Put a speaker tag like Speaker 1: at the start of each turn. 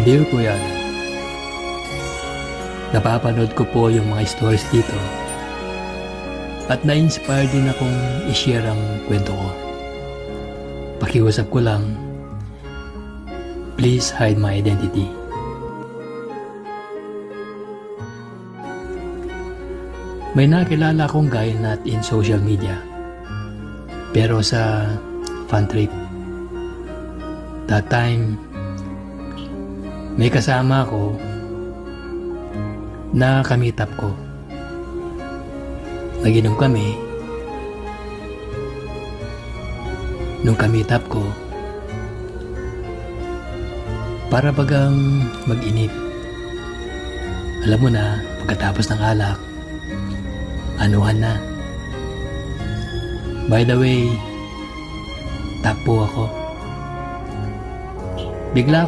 Speaker 1: Dear Kuya Alan, napapanood ko po yung mga stories dito at na-inspire din akong i-share ang kwento ko. Pakiusap ko lang, please hide my identity. May nakilala akong guy not in social media, pero sa fun trip. That time, may kasama ako na ka-meet up ko. Nag-inom kami. Nung ka-meet up ko, para bagang mag-inip. Alam mo na, pagkatapos ng alak, anuhan na. By the way, tap po ako. Bigla